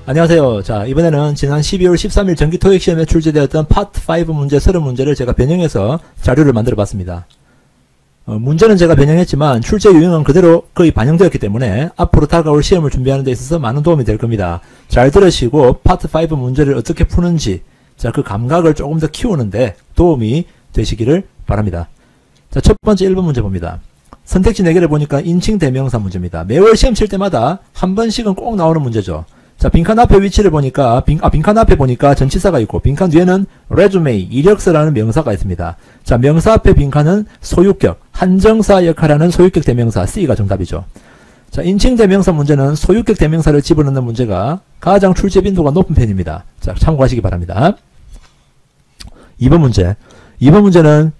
안녕하세요. 자, 이번에는 지난 12월 13일 전기 토익 시험에 출제되었던 파트 5 문제 30문제를 제가 변형해서 자료를 만들어 봤습니다. 문제는 제가 변형했지만 출제 유형은 그대로 거의 반영되었기 때문에 앞으로 다가올 시험을 준비하는 데 있어서 많은 도움이 될 겁니다. 잘 들으시고 파트 5 문제를 어떻게 푸는지, 자, 그 감각을 조금 더 키우는데 도움이 되시기를 바랍니다. 자, 첫 번째 1번 문제 봅니다. 선택지 4개를 보니까 인칭 대명사 문제입니다. 매월 시험 칠 때마다 한 번씩은 꼭 나오는 문제죠. 자, 빈칸 앞에 위치를 보니까, 빈칸 앞에 보니까 전치사가 있고, 빈칸 뒤에는 resume, 이력서라는 명사가 있습니다. 자, 명사 앞에 빈칸은 소유격, 한정사 역할하는 소유격 대명사, C가 정답이죠. 자, 인칭 대명사 문제는 소유격 대명사를 집어넣는 문제가 가장 출제 빈도가 높은 편입니다. 자, 참고하시기 바랍니다. 2번 문제. 2번 문제는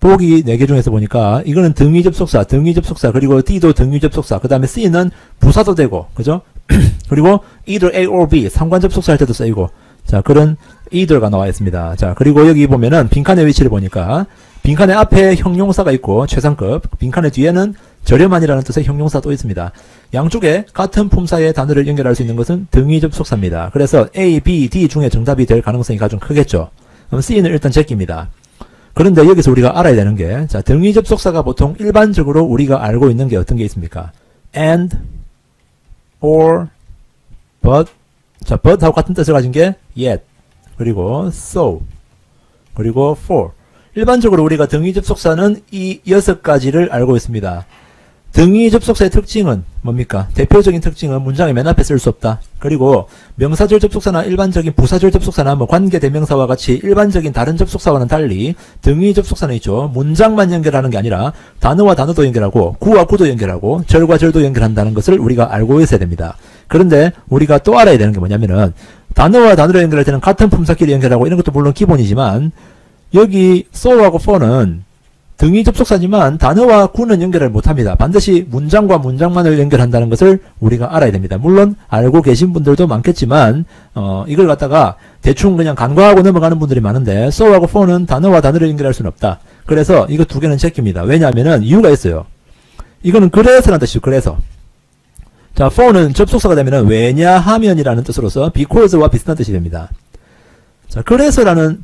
보기 4개 중에서 보니까 이거는 등위 접속사, 그리고 D도 등위 접속사, 그 다음에 C는 부사도 되고, 그죠? 그리고 either A or B, 상관 접속사 할 때도 쓰이고, 자, 그런 either가 나와 있습니다. 자, 그리고 여기 보면은 빈칸의 위치를 보니까 빈칸의 앞에 형용사가 있고, 최상급, 빈칸의 뒤에는 저렴한이라는 뜻의 형용사도 있습니다. 양쪽에 같은 품사의 단어를 연결할 수 있는 것은 등위 접속사입니다. 그래서 A, B, D 중에 정답이 될 가능성이 가장 크겠죠. 그럼 C는 일단 제끼입니다. 그런데 여기서 우리가 알아야 되는 게, 자, 등위 접속사가 보통 일반적으로 우리가 알고 있는 게 어떤 게 있습니까? and, or, but. 자, but하고 같은 뜻을 가진 게 yet, 그리고 so, 그리고 for. 일반적으로 우리가 등위 접속사는 이 6가지를 알고 있습니다. 등위 접속사의 특징은 뭡니까? 대표적인 특징은 문장의 맨 앞에 쓸 수 없다. 그리고 명사절 접속사나 일반적인 부사절 접속사나 뭐 관계대명사와 같이 일반적인 다른 접속사와는 달리 등위 접속사는 있죠. 문장만 연결하는 게 아니라 단어와 단어도 연결하고 구와 구도 연결하고 절과 절도 연결한다는 것을 우리가 알고 있어야 됩니다. 그런데 우리가 또 알아야 되는 게 뭐냐면은 단어와 단어를 연결할 때는 같은 품사끼리 연결하고 이런 것도 물론 기본이지만 여기 so하고 for는 등위 접속사지만 단어와 구는 연결을 못합니다. 반드시 문장과 문장만을 연결한다는 것을 우리가 알아야 됩니다. 물론 알고 계신 분들도 많겠지만 이걸 갖다가 대충 그냥 간과하고 넘어가는 분들이 많은데 so하고 for는 단어와 단어를 연결할 수는 없다. 그래서 이거 두 개는 제낍니다. 왜냐하면 이유가 있어요. 이거는 그래서라는 뜻이죠. 그래서. 자, for는 접속사가 되면은 왜냐하면이라는 뜻으로서 because와 비슷한 뜻이 됩니다. 자, 그래서라는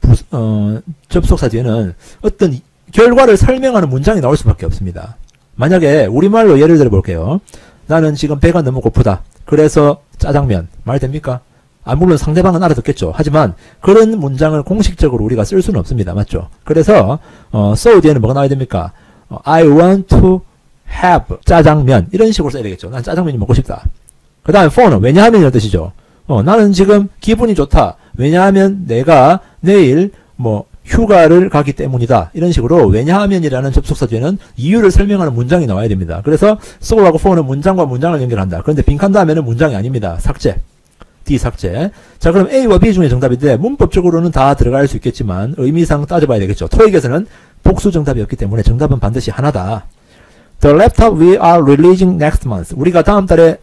접속사 뒤에는 어떤 결과를 설명하는 문장이 나올 수밖에 없습니다. 만약에 우리말로 예를 들어 볼게요. 나는 지금 배가 너무 고프다. 그래서 짜장면. 말 됩니까? 물론 상대방은 알아듣겠죠. 하지만 그런 문장을 공식적으로 우리가 쓸 수는 없습니다. 맞죠? 그래서 so 뒤에는 뭐가 나와야 됩니까? I want to have 짜장면. 이런 식으로 써야 되겠죠. 난 짜장면이 먹고 싶다. 그 다음에 for는 왜냐하면이라는 뜻이죠. 나는 지금 기분이 좋다. 왜냐하면 내가 내일 휴가를 가기 때문이다. 이런 식으로 왜냐하면이라는 접속사 뒤에는 이유를 설명하는 문장이 나와야 됩니다. 그래서 so하고 for는 문장과 문장을 연결한다. 그런데 빈칸 다음에는 문장이 아닙니다. 삭제. D 삭제. 자, 그럼 A와 B 중에 정답인데 문법적으로는 다 들어갈 수 있겠지만 의미상 따져봐야 되겠죠. 토익에서는 복수 정답이 없기 때문에 정답은 반드시 하나다. The laptop we are releasing next month. 우리가 다음 달에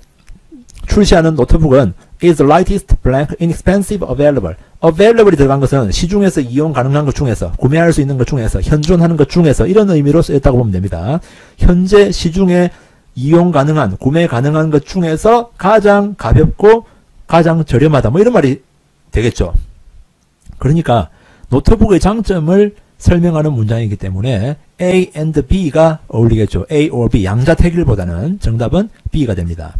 출시하는 노트북은 is the lightest, blank, inexpensive, available. available이 들어간 것은 시중에서 이용 가능한 것 중에서, 구매할 수 있는 것 중에서, 현존하는 것 중에서 이런 의미로 쓰였다고 보면 됩니다. 현재 시중에 이용 가능한, 구매 가능한 것 중에서 가장 가볍고 가장 저렴하다. 뭐 이런 말이 되겠죠. 그러니까 노트북의 장점을 설명하는 문장이기 때문에 A and B가 어울리겠죠. A or B, 양자택일보다는 정답은 B가 됩니다.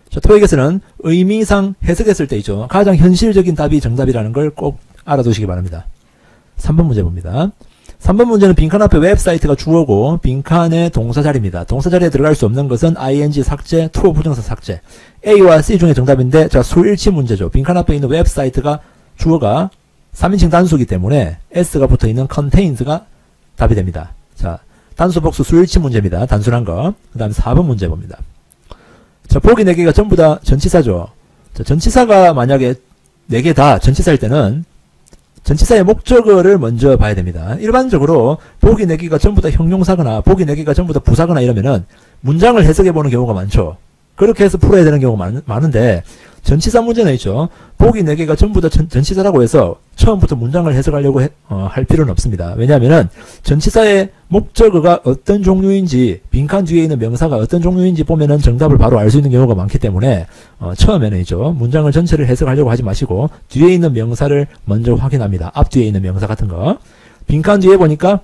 자, 토익에서는 의미상 해석했을 때 있죠. 가장 현실적인 답이 정답이라는 걸 꼭 알아두시기 바랍니다. 3번 문제 봅니다. 3번 문제는 빈칸 앞에 웹사이트가 주어고 빈칸의 동사자리입니다. 동사자리에 들어갈 수 없는 것은 ing 삭제, to 부정사 삭제. A와 C 중에 정답인데 자, 수일치 문제죠. 빈칸 앞에 있는 웹사이트가 주어가 3인칭 단수이기 때문에 S가 붙어있는 contains가 답이 됩니다. 자, 단수 복수 수일치 문제입니다. 단순한 거. 그 다음에 4번 문제 봅니다. 자, 보기 4개가 전부 다 전치사죠. 자, 전치사가 만약에 4개 다 전치사일 때는 전치사의 목적어를 먼저 봐야 됩니다. 일반적으로 보기 4개가 전부 다 형용사거나 보기 4개가 전부 다 부사거나 이러면은 문장을 해석해 보는 경우가 많죠. 그렇게 해서 풀어야 되는 경우가 많은데 전치사 문제는 있죠. 보기 4개가 전부 다 전치사라고 해서 처음부터 문장을 해석하려고 할 필요는 없습니다. 왜냐하면 전치사의 목적어가 어떤 종류인지 빈칸 뒤에 있는 명사가 어떤 종류인지 보면은 정답을 바로 알 수 있는 경우가 많기 때문에 처음에는 있죠. 문장을 전체를 해석하려고 하지 마시고 뒤에 있는 명사를 먼저 확인합니다. 앞뒤에 있는 명사 같은 거. 빈칸 뒤에 보니까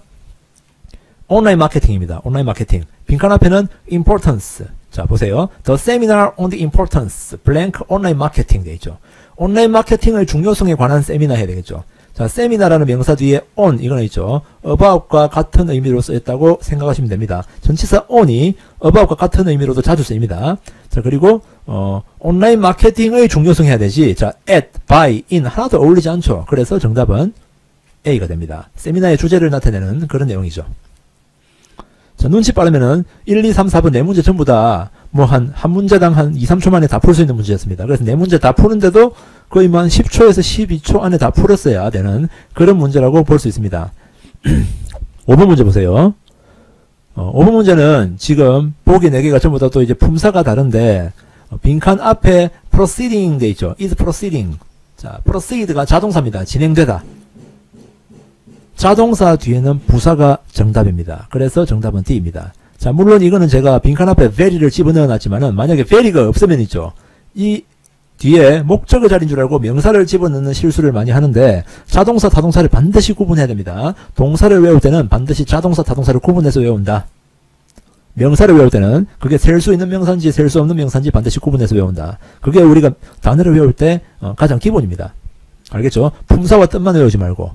온라인 마케팅입니다. 온라인 마케팅. 빈칸 앞에는 importance. 자, 보세요. The seminar on the importance, blank online marketing 돼 있죠. 온라인 마케팅의 중요성에 관한 세미나 해야 되겠죠. 자, 세미나라는 명사 뒤에 on 이거는 있죠. about과 같은 의미로 쓰였다고 생각하시면 됩니다. 전치사 on이 about과 같은 의미로도 자주 쓰입니다. 자, 그리고 온라인 마케팅의 중요성 해야 되지. 자, at, by, in 하나도 어울리지 않죠. 그래서 정답은 A가 됩니다. 세미나의 주제를 나타내는 그런 내용이죠. 자, 눈치 빠르면은 1, 2, 3, 4번 4문제 전부 다 뭐 한 문제당 한 2, 3초 만에 다 풀 수 있는 문제였습니다. 그래서 4문제 다 푸는데도 거의 뭐 한 10초에서 12초 안에 다 풀었어야 되는 그런 문제라고 볼 수 있습니다. 5번 문제 보세요. 5번 문제는 지금 보기 4개가 전부 다 또 이제 품사가 다른데 빈칸 앞에 proceeding 돼 있죠. is proceeding. 자, proceed가 자동사입니다. 진행되다. 자동사 뒤에는 부사가 정답입니다. 그래서 정답은 D입니다. 자, 물론 이거는 제가 빈칸 앞에 very를 집어넣어 놨지만은 만약에 very가 없으면 있죠. 이 뒤에 목적어 자리인 줄 알고 명사를 집어넣는 실수를 많이 하는데 자동사, 타동사를 반드시 구분해야 됩니다. 동사를 외울 때는 반드시 자동사, 타동사를 구분해서 외운다. 명사를 외울 때는 그게 셀 수 있는 명사인지 셀 수 없는 명사인지 반드시 구분해서 외운다. 그게 우리가 단어를 외울 때 가장 기본입니다. 알겠죠? 품사와 뜻만 외우지 말고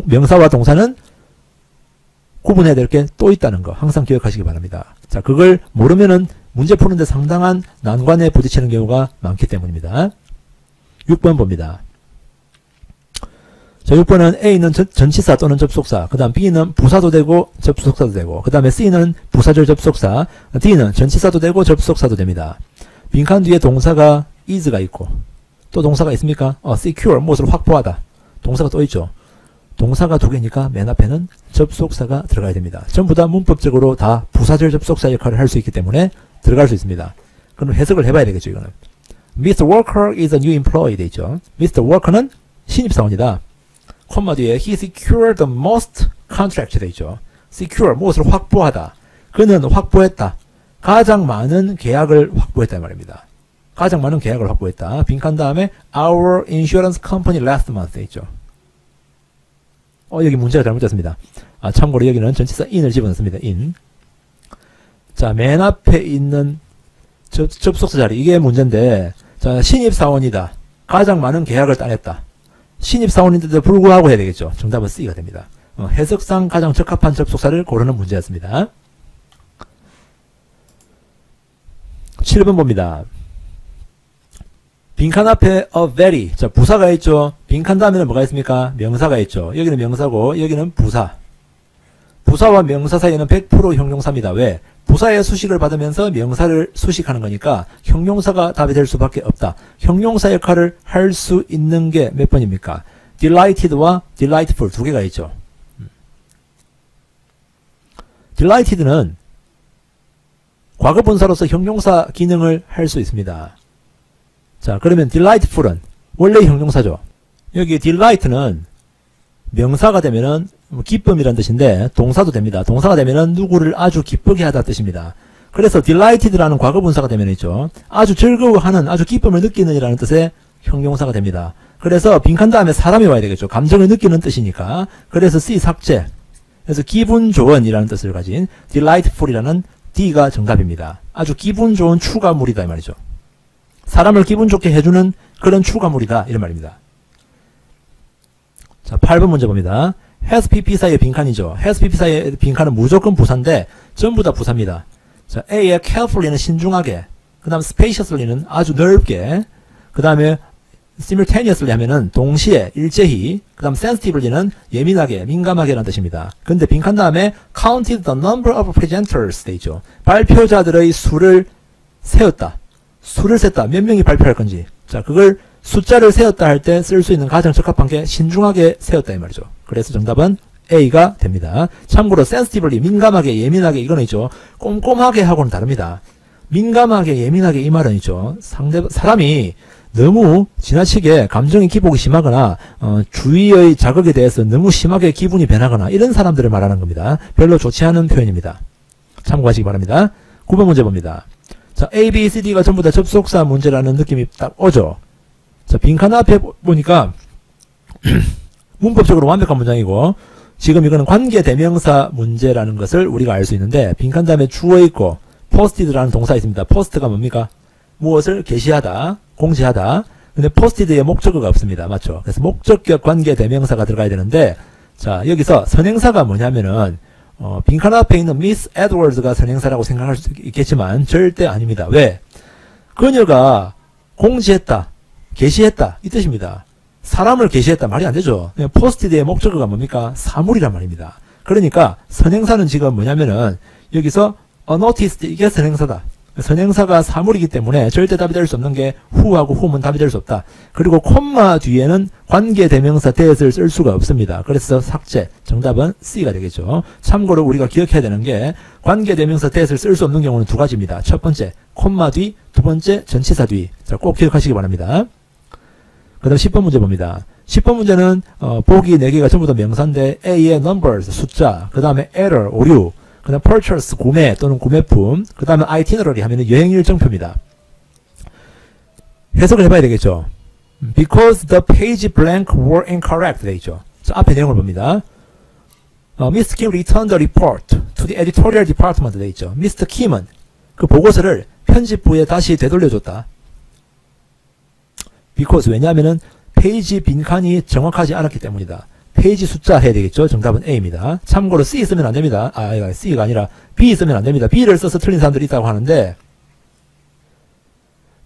명사와 동사는 구분해야 될 게 또 있다는 거 항상 기억하시기 바랍니다. 자, 그걸 모르면은 문제 푸는데 상당한 난관에 부딪히는 경우가 많기 때문입니다. 6번 봅니다. 자, 6번은 A는 전치사 또는 접속사, 그 다음 B는 부사도 되고 접속사도 되고, 그 다음에 C는 부사절 접속사, D는 전치사도 되고 접속사도 됩니다. 빈칸 뒤에 동사가 is가 있고 또 동사가 있습니까? secure, 무엇을 확보하다. 동사가 또 있죠. 동사가 2개니까 맨 앞에는 접속사가 들어가야 됩니다. 전부 다 문법적으로 다 부사절 접속사 역할을 할 수 있기 때문에 들어갈 수 있습니다. 그럼 해석을 해봐야 되겠죠, 이거는. Mr. Walker is a new employee 돼 있죠. Mr. Walker는 신입사원이다. 콤마 뒤에 he secured the most contract 돼 있죠. secure, 무엇을 확보하다. 그는 확보했다. 가장 많은 계약을 확보했단 말입니다. 가장 많은 계약을 확보했다. 빈칸 다음에 our insurance company last month 돼 있죠. 여기 문제가 잘못됐습니다. 참고로 여기는 전치사 in을 집어넣습니다. in. 자, 맨 앞에 있는 접속사 자리, 이게 문제인데, 자, 신입사원이다. 가장 많은 계약을 따냈다. 신입사원인데도 불구하고 해야 되겠죠. 정답은 C가 됩니다. 해석상 가장 적합한 접속사를 고르는 문제였습니다. 7번 봅니다. 빈칸 앞에 a very, 자, 부사가 있죠. 빈칸 다음에는 뭐가 있습니까? 명사가 있죠. 여기는 명사고 여기는 부사. 부사와 명사 사이에는 100% 형용사입니다. 왜? 부사의 수식을 받으면서 명사를 수식하는 거니까 형용사가 답이 될 수밖에 없다. 형용사 역할을 할 수 있는 게 몇 번입니까? delighted와 delightful 2개가 있죠. delighted는 과거분사로서 형용사 기능을 할 수 있습니다. 자, 그러면 delightful은 원래 형용사죠. 여기 delight는 명사가 되면은 기쁨이란 뜻인데 동사도 됩니다. 동사가 되면은 누구를 아주 기쁘게 하다 뜻입니다. 그래서 delighted라는 과거분사가 되면 있죠. 아주 즐거워하는, 아주 기쁨을 느끼는 이라는 뜻의 형용사가 됩니다. 그래서 빈칸 다음에 사람이 와야 되겠죠. 감정을 느끼는 뜻이니까. 그래서 C 삭제. 그래서 기분 좋은 이라는 뜻을 가진 delightful이라는 D가 정답입니다. 아주 기분 좋은 추가물이다 이 말이죠. 사람을 기분 좋게 해주는 그런 추가물이다 이런 말입니다. 자, 8번 문제 봅니다. has pp 사이의 빈칸이죠. has pp 사이의 빈칸은 무조건 부사인데 전부 다 부사입니다. 자, A의 carefully는 신중하게, 그 다음 spaciously는 아주 넓게, 그 다음에 simultaneously 하면은 동시에, 일제히, 그 다음 sensitivelly는 예민하게, 민감하게 라는 뜻입니다. 근데 빈칸 다음에 counted the number of presenters 돼 있죠. 발표자들의 수를 세었다. 수를 셌다. 몇 명이 발표할 건지. 자, 그걸 숫자를 세었다 할 때 쓸 수 있는 가장 적합한 게 신중하게 세었다 이 말이죠. 그래서 정답은 A가 됩니다. 참고로 sensitively, 민감하게, 예민하게 이거는 있죠. 꼼꼼하게 하고는 다릅니다. 민감하게 예민하게 이 말은 있죠. 사람이 너무 지나치게 감정의 기복이 심하거나 주위의 자극에 대해서 너무 심하게 기분이 변하거나 이런 사람들을 말하는 겁니다. 별로 좋지 않은 표현입니다. 참고하시기 바랍니다. 9번 문제 봅니다. 자, A, B, C, D가 전부 다 접속사 문제라는 느낌이 딱 오죠. 자, 빈칸 앞에 보니까 문법적으로 완벽한 문장이고 지금 이거는 관계대명사 문제라는 것을 우리가 알 수 있는데 빈칸 다음에 주어 있고 posted라는 동사 있습니다. post가 뭡니까? 무엇을 게시하다, 공지하다. 근데 posted의 목적어가 없습니다. 맞죠? 그래서 목적격 관계대명사가 들어가야 되는데 자, 여기서 선행사가 뭐냐면은 빈칸 앞에 있는 미스 에드워즈가 선행사라고 생각할 수 있겠지만 절대 아닙니다. 왜? 그녀가 공지했다, 게시했다 이 뜻입니다. 사람을 게시했다 말이 안 되죠. posted의 목적어가 뭡니까? 사물이란 말입니다. 그러니까 선행사는 지금 뭐냐면은 여기서 noticed 이게 선행사다. 선행사가 사물이기 때문에 절대 답이 될 수 없는 게 who하고 whom은 답이 될 수 없다. 그리고 콤마 뒤에는 관계대명사 that을 쓸 수가 없습니다. 그래서 삭제. 정답은 C가 되겠죠. 참고로 우리가 기억해야 되는 게 관계대명사 that을 쓸 수 없는 경우는 두 가지입니다. 첫 번째 콤마 뒤, 두 번째 전치사 뒤. 자, 꼭 기억하시기 바랍니다. 그 다음 10번 문제 봅니다. 10번 문제는 보기 4개가 전부 다 명사인데 A의 numbers, 숫자, 그 다음에 error, 오류, 그 다음 purchase, 구매 또는 구매품, 그 다음에 itinerary 하면 여행 일정표입니다. 해석을 해봐야 되겠죠. Because the page blank were incorrect 돼 있죠. 자, 앞에 내용을 봅니다. Mr. Kim returned the report to the editorial department 돼 있죠. Mr. Kim은 그 보고서를 편집부에 다시 되돌려줬다. Because 왜냐하면은 페이지 빈칸이 정확하지 않았기 때문이다. 페이지 숫자 해야 되겠죠. 정답은 A입니다. 참고로 C 쓰면 안 됩니다. C가 아니라 B 쓰면 안 됩니다. B를 써서 틀린 사람들이 있다고 하는데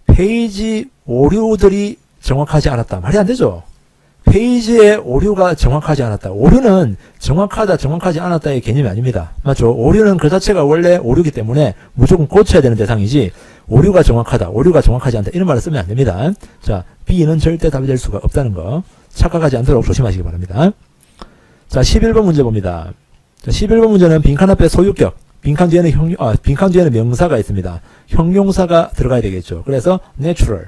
페이지 오류들이 정확하지 않았다. 말이 안 되죠. 페이지의 오류가 정확하지 않았다. 오류는 정확하다, 정확하지 않았다의 개념이 아닙니다. 맞죠? 오류는 그 자체가 원래 오류이기 때문에 무조건 고쳐야 되는 대상이지 오류가 정확하다, 오류가 정확하지 않다 이런 말을 쓰면 안 됩니다. 자, B는 절대 답이 될 수가 없다는 거 착각하지 않도록 조심하시기 바랍니다. 자, 11번 문제 봅니다. 자, 11번 문제는 빈칸 앞에 소유격, 빈칸 뒤에는 명사가 있습니다. 형용사가 들어가야 되겠죠. 그래서 natural,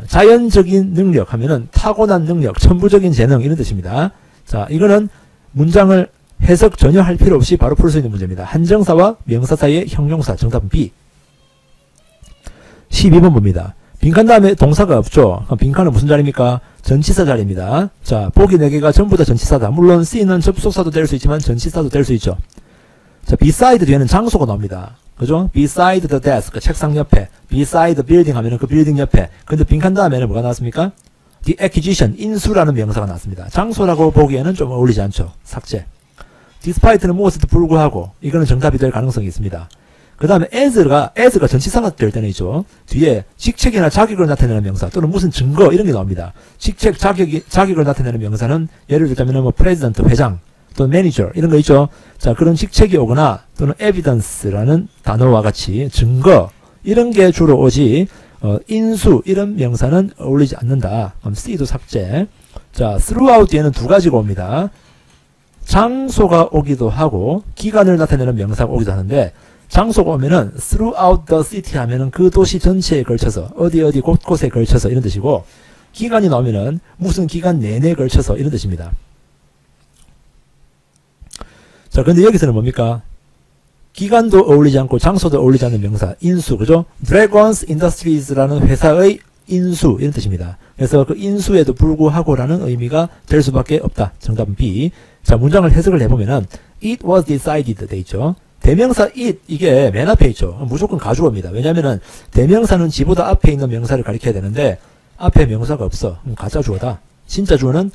자연적인 능력 하면은 타고난 능력, 천부적인 재능 이런 뜻입니다. 자, 이거는 문장을 해석 전혀 할 필요 없이 바로 풀 수 있는 문제입니다. 한정사와 명사 사이의 형용사, 정답은 B. 12번 봅니다. 빈칸 다음에 동사가 없죠. 그럼 빈칸은 무슨 자리입니까? 전치사 자리입니다. 자, 보기 4개가 전부 다 전치사다. 물론 C는 접속사도 될 수 있지만 전치사도 될 수 있죠. 자, beside 뒤에는 장소가 나옵니다. 그죠? beside the desk, 책상 옆에. beside the building 하면은 그 빌딩 옆에. 근데 빈칸 다음에는 뭐가 나왔습니까? the acquisition, 인수라는 명사가 나왔습니다. 장소라고 보기에는 좀 어울리지 않죠. 삭제. despite는 무엇에도 불구하고, 이거는 정답이 될 가능성이 있습니다. 그 다음에 as가 전치사가 될 때는 있죠. 뒤에 직책이나 자격을 나타내는 명사 또는 무슨 증거 이런 게 나옵니다. 직책, 자격을 나타내는 명사는 예를 들자면 뭐 president, 회장 또는 manager 이런 거 있죠. 자, 그런 직책이 오거나 또는 evidence라는 단어와 같이 증거 이런 게 주로 오지 인수 이런 명사는 어울리지 않는다. 그럼 C도 삭제. 자, throughout 뒤에는 두 가지가 옵니다. 장소가 오기도 하고 기간을 나타내는 명사가 오기도 하는데 장소가 오면은 throughout the city 하면은 그 도시 전체에 걸쳐서 어디 곳곳에 걸쳐서 이런 뜻이고 기간이 나오면은 무슨 기간 내내 걸쳐서 이런 뜻입니다. 자, 근데 여기서는 뭡니까? 기간도 어울리지 않고 장소도 어울리지 않는 명사 인수, 그죠? Dragons Industries라는 회사의 인수 이런 뜻입니다. 그래서 그 인수에도 불구하고라는 의미가 될 수밖에 없다. 정답은 B. 자, 문장을 해석을 해보면은 it was decided 돼 있죠. 대명사 it 이게 맨 앞에 있죠. 무조건 가주어입니다. 왜냐면은 대명사는 지보다 앞에 있는 명사를 가리켜야 되는데 앞에 명사가 없어. 가짜 주어다. 진짜 주어는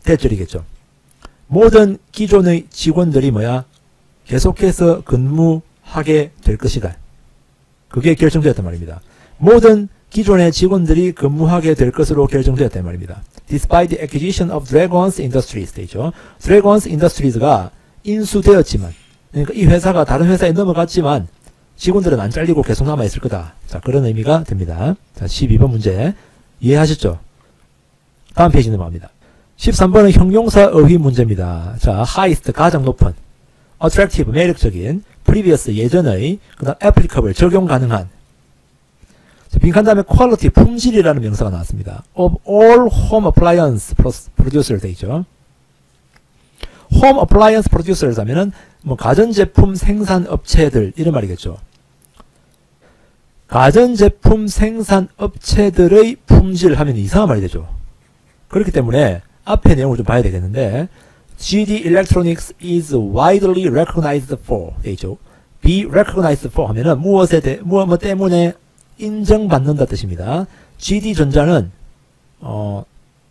대절이겠죠. 모든 기존의 직원들이 뭐야? 계속해서 근무하게 될 것이다. 그게 결정되었단 말입니다. 모든 기존의 직원들이 근무하게 될 것으로 결정되었단 말입니다. Despite the acquisition of Dragons Industries 되죠. Dragons Industries가 인수되었지만 그러니까 이 회사가 다른 회사에 넘어갔지만 직원들은 안 잘리고 계속 남아있을 거다. 자, 그런 의미가 됩니다. 자, 12번 문제 이해하셨죠? 다음 페이지 넘어갑니다. 13번은 형용사 어휘 문제입니다. 자, highest 가장 높은, attractive 매력적인, previous 예전의, 그 다음 applicable 적용 가능한, 빈칸 다음에 quality, 품질이라는 명사가 나왔습니다. of all home appliance producers 되죠. home appliance producers 하면은 뭐 가전제품 생산업체들 이런 말이겠죠. 가전제품 생산업체들의 품질 하면 이상한 말이 되죠. 그렇기 때문에 앞에 내용을 좀 봐야 되겠는데 GD Electronics is widely recognized for 되죠. be recognized for 하면은 무엇 때문에 인정받는다 뜻입니다. GD전자는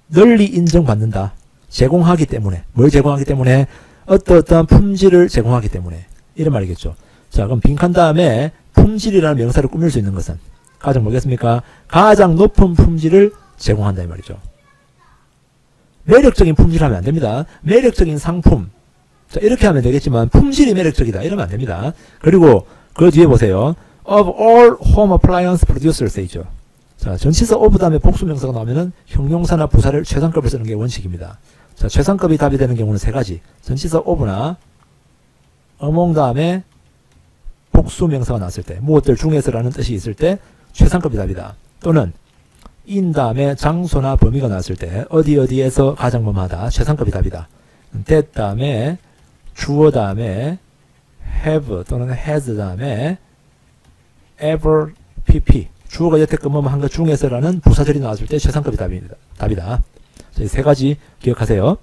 널리 인정받는다. 제공하기 때문에. 뭘 제공하기 때문에? 어떠한 품질을 제공하기 때문에. 이런 말이겠죠. 자, 그럼 빈칸 다음에 품질이라는 명사를 꾸밀 수 있는 것은 가장 뭐겠습니까? 가장 높은 품질을 제공한다 이 말이죠. 매력적인 품질 하면 안 됩니다. 매력적인 상품. 자, 이렇게 하면 되겠지만 품질이 매력적이다 이러면 안 됩니다. 그리고 그 뒤에 보세요. of all home appliance producers 되죠. 자, 전치사 of 다음에 복수명사가 나오면은 형용사나 부사를 최상급을 쓰는 게 원칙입니다. 자, 최상급이 답이 되는 경우는 세 가지. 전치사 of나 among 다음에 복수명사가 나왔을 때, 무엇들 중에서라는 뜻이 있을 때 최상급이 답이다. 또는 in 다음에 장소나 범위가 나왔을 때 어디에서 가장 뭐뭐하다. 최상급이 답이다. that 다음에 주어 다음에 have 또는 has 다음에 ever pp 주어가 여태껏 뭐뭐 한 것 중에서라는 부사절이 나왔을 때 최상급이 답이다. 자, 이 세 가지 기억하세요.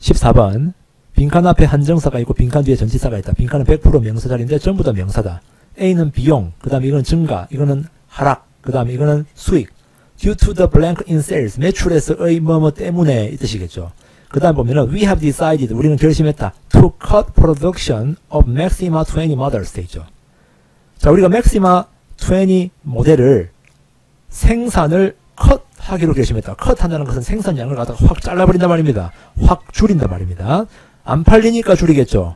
14번 빈칸 앞에 한정사가 있고 빈칸 뒤에 전치사가 있다. 빈칸은 100% 명사 자리인데 전부 다 명사다. A는 비용, 그 다음에 이거는 증가, 이거는 하락, 그 다음에 이거는 수익. due to the blank in sales 매출에서의 뭐뭐 때문에 이 뜻이겠죠. 그 다음 보면은 we have decided 우리는 결심했다. to cut production of Maxima 20 models 돼 있죠. 자, 우리가 Maxima 20 모델을 생산을 컷하기로 결심했다. 컷한다는 것은 생산량을 갖다가 확 잘라버린단 말입니다. 확 줄인단 말입니다. 안 팔리니까 줄이겠죠.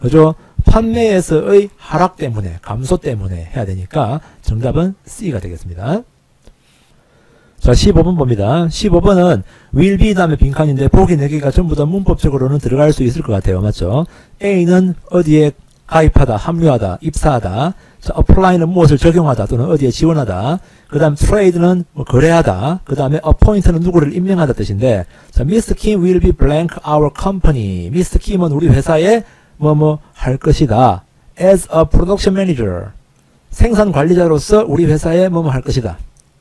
그죠? 판매에서의 하락 때문에, 감소 때문에 해야 되니까 정답은 C가 되겠습니다. 자, 15번 봅니다. 15번은 will be 다음에 빈칸인데 보기 4개가 전부 다 문법적으로는 들어갈 수 있을 것 같아요. 맞죠? A는 어디에 가입하다, 합류하다, 입사하다. 자, apply는 무엇을 적용하다 또는 어디에 지원하다. 그 다음 trade는 뭐 거래하다. 그 다음에 appoint는 누구를 임명하다 뜻인데, 자, Mr. Kim will be blank our company. Mr. Kim은 우리 회사에 뭐뭐 할 것이다. As a production manager. 생산 관리자로서 우리 회사에 뭐뭐 할 것이다.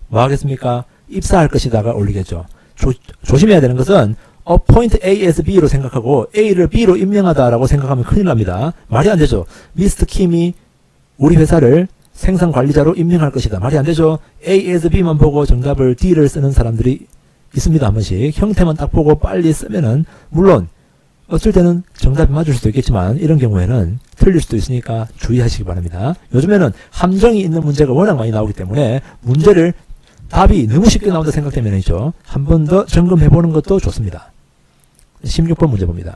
뭐 하겠습니까? 입사할 것이다가 올리겠죠. 조심해야 되는 것은 appoint A as B로 생각하고 A를 B로 임명하다라고 생각하면 큰일 납니다. 말이 안 되죠. Mr. Kim이 우리 회사를 생산 관리자로 임명할 것이다. 말이 안 되죠. A as B만 보고 정답을 D를 쓰는 사람들이 있습니다. 한 번씩. 형태만 딱 보고 빨리 쓰면은 물론 어쩔 때는 정답이 맞을 수도 있겠지만 이런 경우에는 틀릴 수도 있으니까 주의하시기 바랍니다. 요즘에는 함정이 있는 문제가 워낙 많이 나오기 때문에 문제를 답이 너무 쉽게 나온다 생각되면이죠. 한 번 더 점검해보는 것도 좋습니다. 16번 문제 봅니다.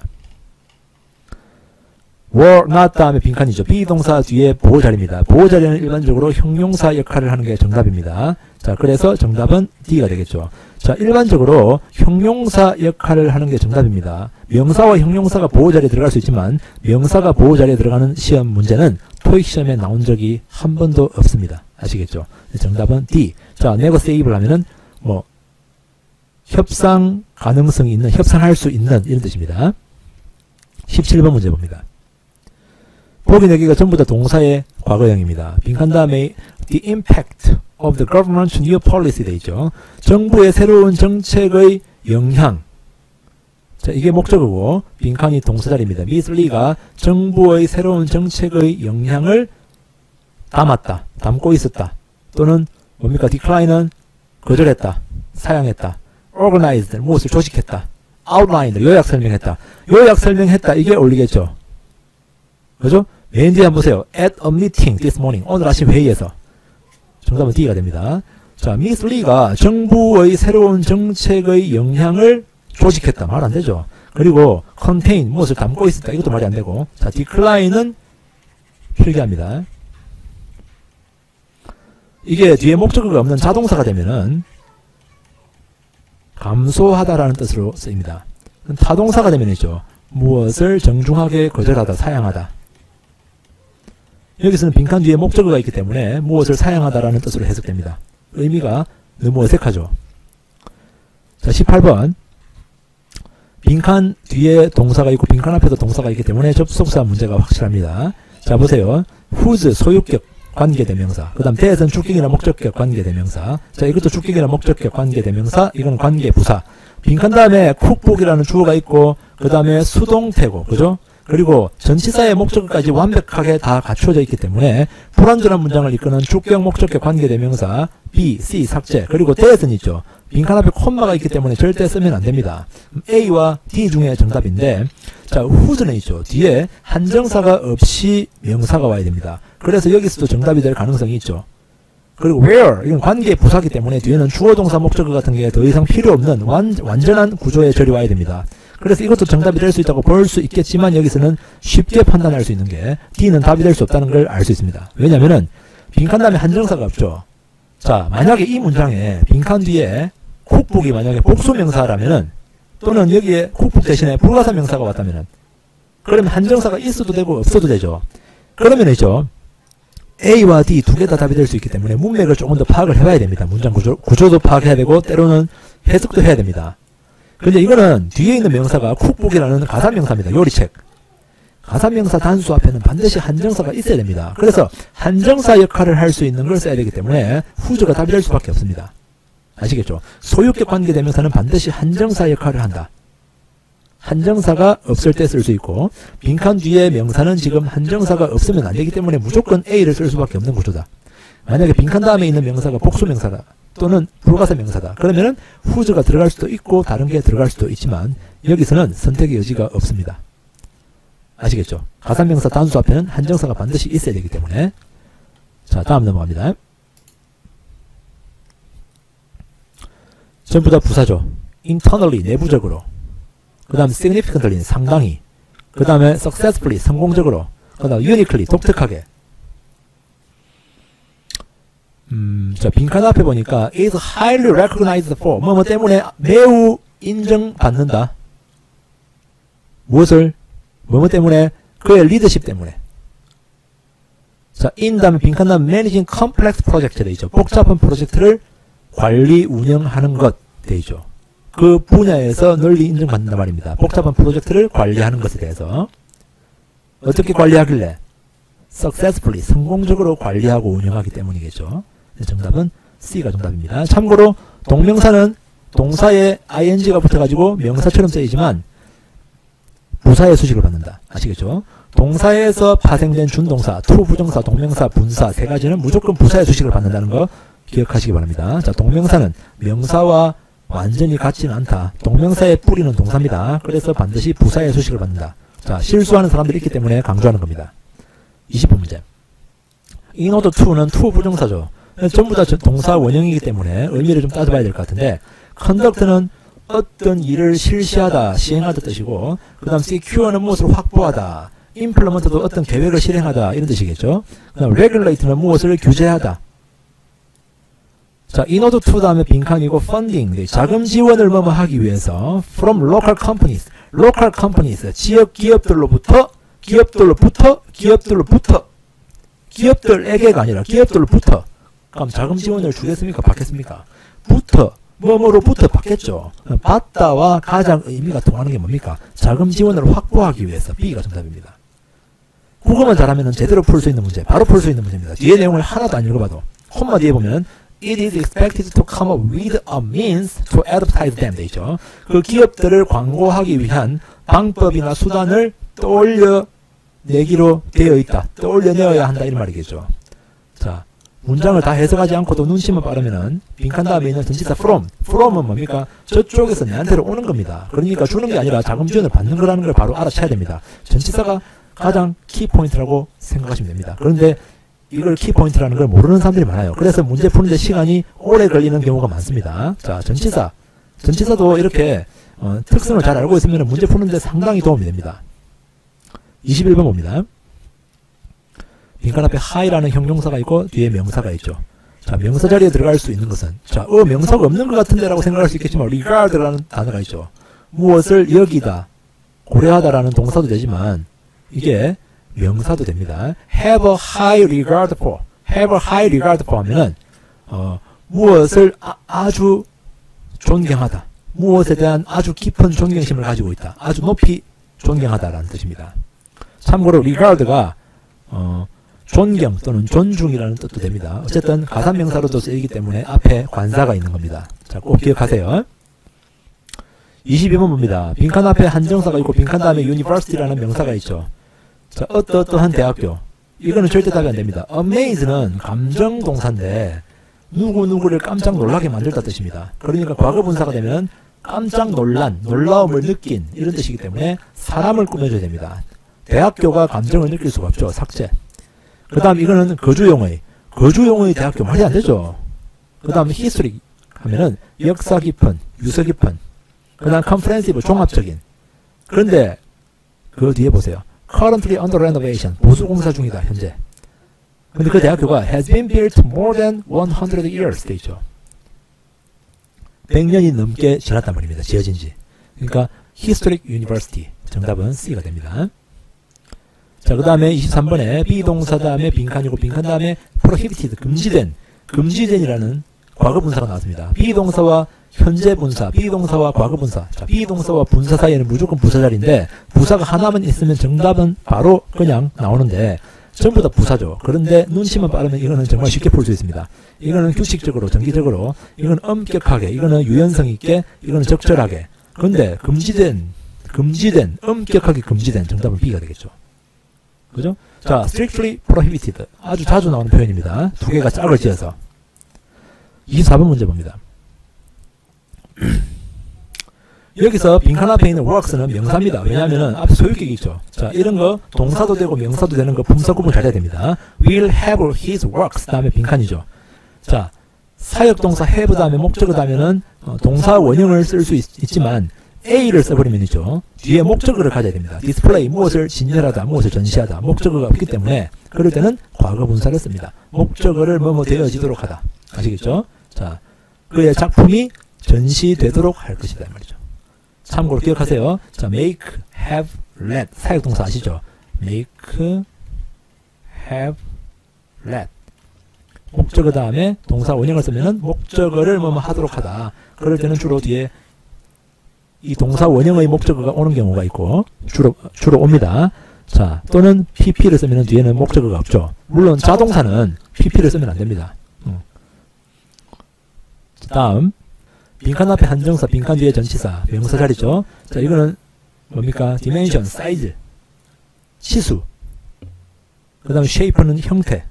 were not 다음에 빈칸이죠. 비동사 뒤에 보호자리입니다. 보호자리는 일반적으로 형용사 역할을 하는 게 정답입니다. 자, 그래서 정답은 D가 되겠죠. 자, 일반적으로 형용사 역할을 하는 게 정답입니다. 명사와 형용사가 보호자리에 들어갈 수 있지만 명사가 보호자리에 들어가는 시험 문제는 토익 시험에 나온 적이 한 번도 없습니다. 아시겠죠? 정답은 D. 자, negotiable을 하면은 뭐 협상 가능성이 있는, 협상할 수 있는 이런 뜻입니다. 17번 문제 봅니다. 보기 4개가 전부 다 동사의 과거형입니다. 빈칸 다음에 the impact of the government's new policy 돼 있죠. 정부의 새로운 정책의 영향. 자, 이게 목적어고 빈칸이 동사자리입니다. Miss Lee가 정부의 새로운 정책의 영향을 담았다, 담고 있었다. 또는 뭡니까? decline은 거절했다, 사양했다. organized, 무엇을 조직했다. outlined, 요약 설명했다. 요약 설명했다, 이게 올리겠죠. 그죠? 맨 뒤에 한번 보세요. at a meeting this morning, 오늘 아침 회의에서. 정답은 D가 됩니다. 자, Miss Lee가 정부의 새로운 정책의 영향을 조직했다. 말 안 되죠. 그리고 contain, 무엇을 담고 있었다. 이것도 말이 안 되고. 자, decline은 필기합니다. 이게 뒤에 목적어가 없는 자동사가 되면은 감소하다라는 뜻으로 쓰입니다. 타동사가 되면이죠. 무엇을 정중하게 거절하다, 사양하다. 여기서는 빈칸 뒤에 목적어가 있기 때문에 무엇을 사용하다라는 뜻으로 해석됩니다. 의미가 너무 어색하죠. 자, 18번. 빈칸 뒤에 동사가 있고 빈칸 앞에도 동사가 있기 때문에 접속사 문제가 확실합니다. 자, 보세요. whose 소유격 관계대명사. 그 다음 that은 주격이나 목적격 관계대명사. 자, 이것도 주격이나 목적격 관계대명사. 이건 관계부사. 빈칸 다음에 쿡북이라는 주어가 있고 그 다음에 수동태고, 그죠? 그리고 전치사의 목적어까지 완벽하게 다 갖춰져 있기 때문에 불완전한 문장을 이끄는 주격 목적격 관계대명사 B, C 삭제. 그리고 that은 있죠. 빈칸 앞에 콤마가 있기 때문에 절대 쓰면 안 됩니다. A와 D 중에 정답인데, 자, whose는 있죠. 뒤에 한정사가 없이 명사가 와야 됩니다. 그래서 여기서도 정답이 될 가능성이 있죠. 그리고 where, 이건 관계 부사기 때문에 뒤에는 주어 동사 목적어 같은 게 더 이상 필요 없는 완전한 구조의 절이 와야 됩니다. 그래서 이것도 정답이 될 수 있다고 볼 수 있겠지만 여기서는 쉽게 판단할 수 있는 게 D는 답이 될 수 없다는 걸 알 수 있습니다. 왜냐면은 빈칸 다음에 한정사가 없죠. 자, 만약에 이 문장에 빈칸 뒤에 쿡북이 만약에 복수명사라면은, 또는 여기에 쿡북 대신에 불가사 명사가 왔다면은, 그러면 한정사가 있어도 되고 없어도 되죠. 그러면 있죠. A와 D 두 개 다 답이 될 수 있기 때문에 문맥을 조금 더 파악을 해봐야 됩니다. 문장 구조도 파악해야 되고 때로는 해석도 해야 됩니다. 근데 이거는 뒤에 있는 명사가 쿡북이라는 가사명사입니다. 요리책. 가사명사 단수 앞에는 반드시 한정사가 있어야 됩니다. 그래서 한정사 역할을 할 수 있는 걸 써야 되기 때문에 whose가 답이 될 수밖에 없습니다. 아시겠죠? 소유격 관계대명사는 반드시 한정사 역할을 한다. 한정사가 없을 때 쓸 수 있고 빈칸 뒤에 명사는 지금 한정사가 없으면 안 되기 때문에 무조건 A를 쓸 수밖에 없는 구조다. 만약에 빈칸 다음에 있는 명사가 복수명사다. 또는 불가사 명사다. 그러면은 whose가 들어갈 수도 있고 다른 게 들어갈 수도 있지만 여기서는 선택의 여지가 없습니다. 아시겠죠? 가사명사 단수 앞에는 한정사가 반드시 있어야 되기 때문에. 자, 다음 넘어갑니다. 전부 다 부사죠. internally, 내부적으로. 그 다음 significantly, 상당히. 그 다음에 successfully, 성공적으로. 그 다음 uniquely, 독특하게. 자, 빈칸 앞에 보니까 is highly recognized for 뭐뭐 때문에 매우 인정받는다. 무엇을? 뭐뭐 때문에? 그의 리더십 때문에. 자, in 다음에 빈칸 다음에 managing complex project 돼 있죠. 복잡한 프로젝트를 관리, 운영하는 것 돼 있죠. 그 분야에서 널리 인정받는단 말입니다. 복잡한 프로젝트를 관리하는 것에 대해서. 어떻게 관리하길래? successfully, 성공적으로 관리하고 운영하기 때문이겠죠. 정답은 C가 정답입니다. 참고로 동명사는 동사에 ing가 붙어가지고 명사처럼 쓰이지만 부사의 수식을 받는다. 아시겠죠? 동사에서 파생된 준동사, to 부정사, 동명사, 분사 세 가지는 무조건 부사의 수식을 받는다는 거 기억하시기 바랍니다. 자, 동명사는 명사와 완전히 같지는 않다. 동명사의 뿌리는 동사입니다. 그래서 반드시 부사의 수식을 받는다. 자, 실수하는 사람들이 있기 때문에 강조하는 겁니다. 20번 문제. in order to는 to 부정사죠. 전부 다 동사 원형이기 때문에 의미를 좀 따져봐야 될 것 같은데 conduct는 어떤 일을 실시하다, 시행하다 뜻이고 그 다음 secure는 무엇을 확보하다, implement도 어떤 계획을 실행하다 이런 뜻이겠죠. 그 다음 regulate는 무엇을 규제하다. 자, in order to 다음에 빈칸이고 funding, 자금 지원을 뭐뭐 하기 위해서 from local companies, local companies, 지역 기업들로부터 기업들에게가 아니라 기업들로부터. 그럼 자금 지원을 주겠습니까? 받겠습니까? 뭐뭐로부터 받겠죠. 받다와 가장 의미가 통하는 게 뭡니까? 자금 지원을 확보하기 위해서. B가 정답입니다. 국어만 잘하면 제대로 풀 수 있는 문제, 바로 풀 수 있는 문제입니다. 뒤에 내용을 하나도 안 읽어봐도. 콤마 뒤에 보면 It is expected to come up with a means to advertise them 돼 있죠. 그 기업들을 광고하기 위한 방법이나 수단을 떠올려내기로 되어 있다. 떠올려내어야 한다 이런 말이겠죠. 자, 문장을 다 해석하지 않고도 눈치만 빠르면은 빈칸 다음에 있는 전치사 from은 뭡니까? 저쪽에서 내한테로 오는 겁니다. 그러니까 주는 게 아니라 자금 지원을 받는 거라는 걸 바로 알아채야 됩니다. 전치사가 가장 키포인트라고 생각하시면 됩니다. 그런데 이걸 키포인트라는 걸 모르는 사람들이 많아요. 그래서 문제 푸는데 시간이 오래 걸리는 경우가 많습니다. 자, 전치사도 이렇게 특성을 잘 알고 있으면 문제 푸는데 상당히 도움이 됩니다. 21번 봅니다. 빈칸 앞에 high라는 형용사가 있고 뒤에 명사가 있죠. 자, 명사 자리에 들어갈 수 있는 것은, 자, 명사가 없는 것 같은데 라고 생각할 수 있겠지만 regard라는 단어가 있죠. 무엇을 여기다, 고려하다라는 동사도 되지만 이게 명사도 됩니다. have a high regard for. have a high regard for 하면은 무엇을 아주 존경하다. 무엇에 대한 아주 깊은 존경심을 가지고 있다. 아주 높이 존경하다라는 뜻입니다. 참고로 regard가 존경 또는 존중이라는 뜻도 됩니다. 어쨌든 가산명사로도 쓰이기 때문에 앞에 관사가 있는 겁니다. 자, 꼭 기억하세요. 22번 봅니다. 빈칸 앞에 한정사가 있고 빈칸 다음에 university라는 명사가 있죠. 자, 어떠한 대학교. 이거는 절대 답이 안 됩니다. amaze는 감정동사인데 누구누구를 깜짝 놀라게 만들다 뜻입니다. 그러니까 과거분사가 되면 깜짝 놀란, 놀라움을 느낀 이런 뜻이기 때문에 사람을 꾸며줘야 됩니다. 대학교가 감정을 느낄 수가 없죠. 삭제. 그 다음 이거는 거주용의 대학교 말이 안 되죠. 그 다음 history 하면은 역사 깊은, 유서 깊은. 그 다음 comprehensive, 종합적인. 그런데 그 뒤에 보세요. currently under renovation, 보수공사 중이다 현재. 근데 그 대학교가 has been built more than 100 years 돼 있죠. 100년이 넘게 지났단 말입니다. 지어진 지. 그러니까 historic university. 정답은 C가 됩니다. 자, 그 다음에 23번에 비동사 다음에 빈칸이고 빈칸 다음에 prohibited, 금지된이라는 과거분사가 나왔습니다. 비동사와 현재분사, 비동사와 과거분사. 자, 비동사와 분사 사이에는 무조건 부사자리인데 부사가 하나만 있으면 정답은 바로 그냥 나오는데 전부 다 부사죠. 그런데 눈치만 빠르면 이거는 정말 쉽게 풀 수 있습니다. 이거는 규칙적으로, 정기적으로, 이거는 엄격하게, 이거는 유연성 있게, 이거는 적절하게. 그런데 금지된, 엄격하게 금지된 정답은 B가 되겠죠. 그죠? 자, strictly prohibited. 아주 자주 나오는 표현입니다. 두 개가 짝을 지어서. 24번 문제 봅니다. 여기서 빈칸 앞에 있는 works는 명사입니다. 왜냐하면 앞에 소유격이 있죠. 자, 이런 거 동사도 되고 명사도 되는 거 품사 구분 잘해야 됩니다. will have his works 다음에 빈칸이죠. 자, 사역동사 have 다음에 목적어 다음에는 동사 원형을 쓸 수 있지만 A를 써버리면이죠. 뒤에 목적어를 가져야 됩니다. display, 무엇을 진열하다, 무엇을 전시하다. 목적어가 없기 때문에 그럴 때는 과거분사를 씁니다. 목적어를 뭐뭐 되어지도록 하다. 아시겠죠? 자, 그의 작품이 전시되도록 할 것이다 말이죠. 참고로 기억하세요. 자, make, have, let. 사역동사 아시죠? make, have, let. 목적어 다음에 동사 원형을 쓰면은 목적어를 뭐뭐 하도록 하다. 그럴 때는 주로 뒤에 이 동사 원형의 목적어가 오는 경우가 있고 주로 옵니다. 자, 또는 pp를 쓰면 뒤에는 목적어가 없죠. 물론 자동사는 pp를 쓰면 안 됩니다. 다음 빈칸 앞에 한정사, 빈칸 뒤에 전치사, 명사 자리죠. 자, 이거는 뭡니까? dimension, 사이즈, 치수. 그 다음 shape는 형태.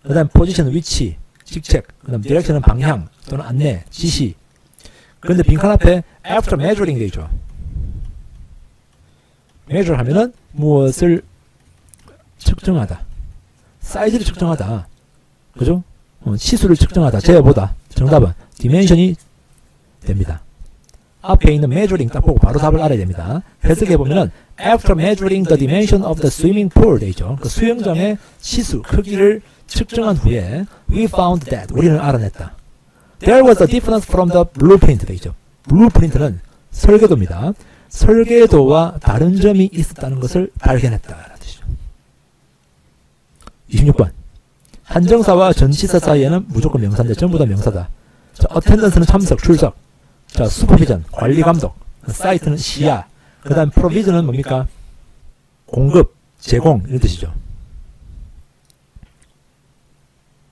그 다음 position은 위치, 직책. 그 다음 direction은 방향 또는 안내, 지시. 그런데 빈칸 앞에 after measuring 되어 있죠. measure 하면은 무엇을 측정하다. 사이즈를 측정하다. 그죠? 치수를 측정하다. 재어보다. 정답은 dimension이 됩니다. 앞에 있는 measuring 딱 보고 바로 답을 알아야 됩니다. 해석해보면은 after measuring the dimension of the swimming pool 되어 있죠. 그 수영장의 치수, 크기를 측정한 후에 we found that 우리는 알아냈다. There was a difference from the blueprint 되어 있죠. blueprint는 설계도입니다. 설계도와 다른 점이 있었다는 것을 발견했다라는 뜻이죠. 26번. 한정사와 전치사 사이에는 무조건 명사인데 전부 다 명사다. 자, attendance는 참석, 출석. 자, supervision, 관리 감독. site는 시야. 그 다음 provision은 뭡니까? 공급, 제공 이런 뜻이죠.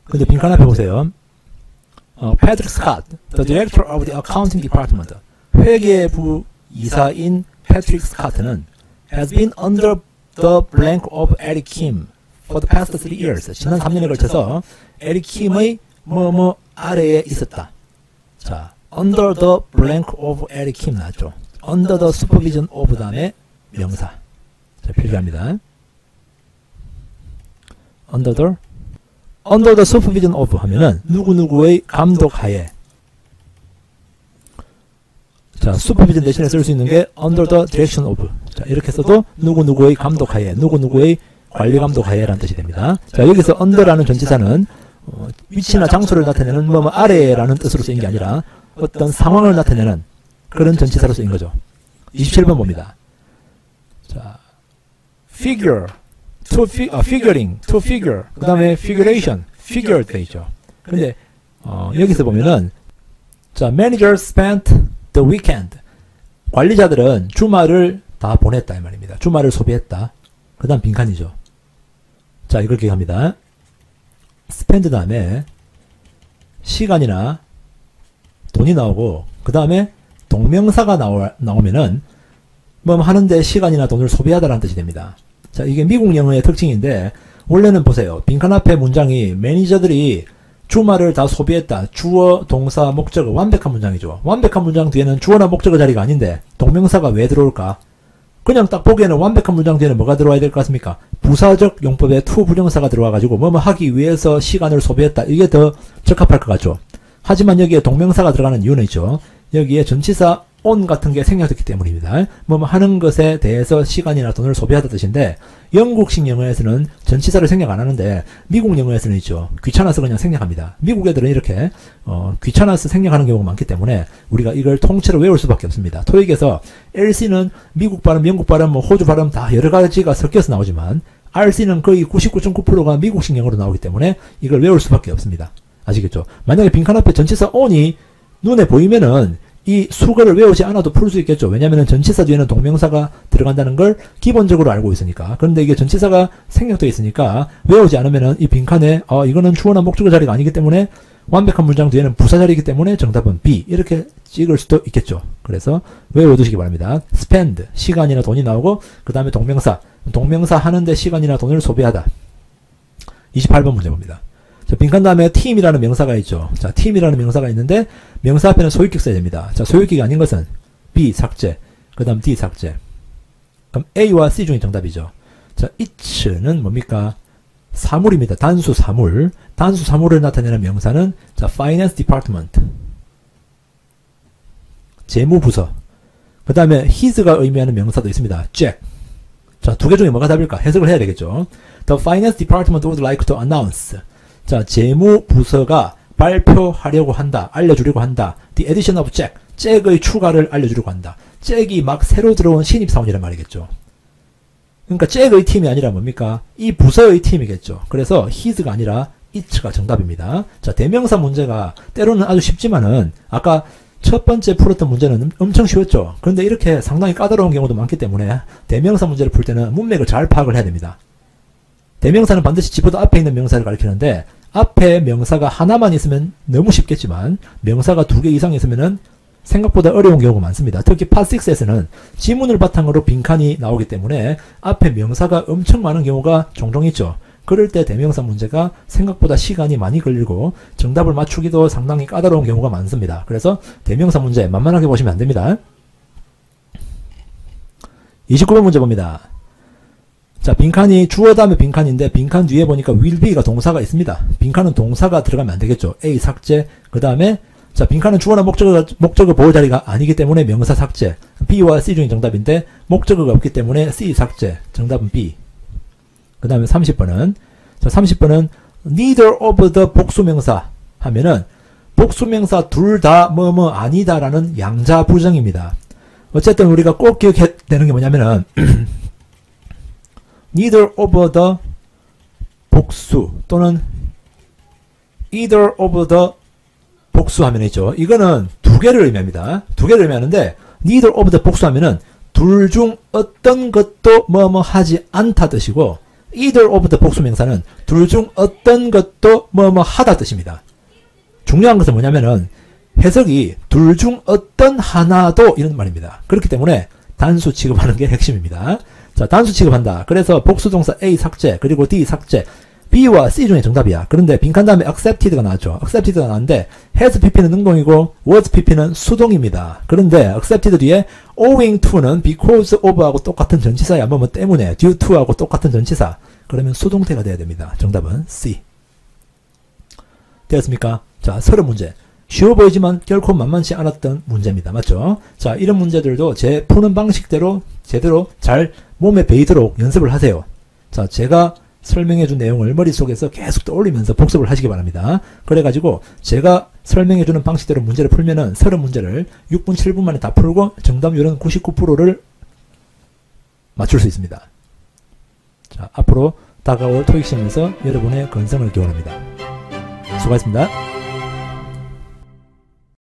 근데 빈칸 앞에 보세요. Patrick Scott, the director of the accounting department. 회계부 이사인 Patrick Scott는 has been under the blank of Eric Kim for the past 3 years. 지난 3년에 걸쳐서 에릭 킴의 뭐뭐 아래에 있었다. 자, under the blank of Eric Kim 나왔죠. under the supervision of 다음에 명사. 자, 필기합니다. under the supervision of 하면은 누구누구의 감독하에. 자, supervision 대신에 쓸 수 있는 게 under the direction of. 자, 이렇게 써도 누구누구의 감독하에, 누구누구의 관리 감독하에라는 뜻이 됩니다. 자, 여기서 under라는 전치사는 위치나 장소를 나타내는 뭐 아래라는 뜻으로 쓰인 게 아니라 어떤 상황을 나타내는 그런 전치사로 쓰인 거죠. 27번 봅니다. 자, figure figuring, to figure. 그 다음에 figuration, figured 돼 있죠. 근데, 여기서 보면은, 자, managers spent the weekend. 관리자들은 주말을 다 보냈다, 이 말입니다. 주말을 소비했다. 그 다음 빈칸이죠. 자, 이걸 기억합니다. spend 다음에 시간이나 돈이 나오고, 그 다음에 동명사가 나오면은, 뭐 하는데 시간이나 돈을 소비하다라는 뜻이 됩니다. 자, 이게 미국 영어의 특징인데, 원래는 보세요. 빈칸 앞에 문장이 매니저들이 주말을 다 소비했다. 주어, 동사, 목적어. 완벽한 문장이죠. 완벽한 문장 뒤에는 주어나 목적어 자리가 아닌데 동명사가 왜 들어올까? 그냥 딱 보기에는 완벽한 문장 뒤에는 뭐가 들어와야 될 것 같습니까? 부사적 용법에 to 부정사가 들어와가지고 뭐뭐 하기 위해서 시간을 소비했다. 이게 더 적합할 것 같죠. 하지만 여기에 동명사가 들어가는 이유는 있죠. 여기에 전치사 on 같은 게 생략됐기 때문입니다. 뭐뭐 하는 것에 대해서 시간이나 돈을 소비하다 뜻인데 영국식 영어에서는 전치사를 생략 안 하는데 미국 영어에서는 있죠. 귀찮아서 그냥 생략합니다. 미국 애들은 이렇게 귀찮아서 생략하는 경우가 많기 때문에 우리가 이걸 통째로 외울 수밖에 없습니다. 토익에서 LC는 미국 발음, 영국 발음, 뭐 호주 발음 다 여러 가지가 섞여서 나오지만 RC는 거의 99.9%가 미국식 영어로 나오기 때문에 이걸 외울 수밖에 없습니다. 아시겠죠? 만약에 빈칸 앞에 전치사 on이 눈에 보이면은 이 수거를 외우지 않아도 풀 수 있겠죠. 왜냐하면 전치사 뒤에는 동명사가 들어간다는 걸 기본적으로 알고 있으니까. 그런데 이게 전치사가 생략되어 있으니까 외우지 않으면은 이 빈칸에 이거는 주어나 목적어 자리가 아니기 때문에 완벽한 문장 뒤에는 부사 자리이기 때문에 정답은 B 이렇게 찍을 수도 있겠죠. 그래서 외워두시기 바랍니다. spend 시간이나 돈이 나오고 그 다음에 동명사 하는데 시간이나 돈을 소비하다. 28번 문제 봅니다. 자, 빈칸 다음에 team이라는 명사가 있죠. 자, team이라는 명사가 있는데 명사 앞에는 소유격 써야 됩니다. 자, 소유격이 아닌 것은 B 삭제, 그 다음 D 삭제. 그럼 A와 C 중에 정답이죠. 자, it는 뭡니까? 사물입니다. 단수 사물. 단수 사물을 나타내는 명사는 자, finance department. 재무부서. 그 다음에 his가 의미하는 명사도 있습니다. Jack. 자, 두 개 중에 뭐가 답일까? 해석을 해야 되겠죠. The finance department would like to announce. 자, 재무부서가 발표하려고 한다. 알려주려고 한다. The addition of Jack. 잭의 추가를 알려주려고 한다. 잭이 막 새로 들어온 신입사원이란 말이겠죠. 그러니까 잭의 팀이 아니라 뭡니까? 이 부서의 팀이겠죠. 그래서 his가 아니라 it가 정답입니다. 자, 대명사 문제가 때로는 아주 쉽지만은 아까 첫 번째 풀었던 문제는 엄청 쉬웠죠. 그런데 이렇게 상당히 까다로운 경우도 많기 때문에 대명사 문제를 풀 때는 문맥을 잘 파악을 해야 됩니다. 대명사는 반드시 집어도 앞에 있는 명사를 가리키는데 앞에 명사가 하나만 있으면 너무 쉽겠지만 명사가 두 개 이상 있으면은 생각보다 어려운 경우가 많습니다. 특히 Part 6에서는 지문을 바탕으로 빈칸이 나오기 때문에 앞에 명사가 엄청 많은 경우가 종종 있죠. 그럴 때 대명사 문제가 생각보다 시간이 많이 걸리고 정답을 맞추기도 상당히 까다로운 경우가 많습니다. 그래서 대명사 문제 만만하게 보시면 안 됩니다. 29번 문제 봅니다. 자, 빈칸이 주어 다음에 빈칸인데 빈칸 뒤에 보니까 will be가 동사가 있습니다. 빈칸은 동사가 들어가면 안 되겠죠. A 삭제. 그 다음에 자, 빈칸은 주어나 목적어 보호 자리가 아니기 때문에 명사 삭제. B와 C 중에 정답인데 목적어가 없기 때문에 C 삭제. 정답은 B. 그 다음에 30번은 자, 30번은 neither of the 복수명사 하면은 복수명사 둘 다 뭐뭐 아니다라는 양자 부정입니다. 어쨌든 우리가 꼭 기억해야 되는 게 뭐냐면은 neither of the 복수 또는 either of the 복수하면 있죠. 이거는 두 개를 의미합니다. 두 개를 의미하는데 neither of the 복수하면은 둘 중 어떤 것도 뭐뭐 하지 않다 뜻이고 either of the 복수명사는 둘 중 어떤 것도 뭐뭐 하다 뜻입니다. 중요한 것은 뭐냐면은 해석이 둘 중 어떤 하나도 이런 말입니다. 그렇기 때문에 단수 취급하는 게 핵심입니다. 자, 단수 취급한다. 그래서 복수동사 A 삭제 그리고 D 삭제. B와 C 중에 정답이야. 그런데 빈칸 다음에 accepted가 나왔죠. accepted가 나왔는데 has pp는 능동이고 was pp는 수동입니다. 그런데 accepted 뒤에 owing to는 because of하고 똑같은 전치사야. 뭐 때문에 due to하고 똑같은 전치사. 그러면 수동태가 돼야 됩니다. 정답은 C. 되었습니까? 자, 30문제. 쉬워 보이지만 결코 만만치 않았던 문제입니다. 맞죠? 자, 이런 문제들도 제 푸는 방식대로 제대로 잘 몸에 배이도록 연습을 하세요. 자, 제가 설명해준 내용을 머릿속에서 계속 떠올리면서 복습을 하시기 바랍니다. 그래가지고 제가 설명해주는 방식대로 문제를 풀면은 30문제를 6분, 7분 만에 다 풀고 정답률은 99%를 맞출 수 있습니다. 자, 자, 앞으로 다가올 토익 시험에서 여러분의 건성을 기원합니다. 수고하셨습니다.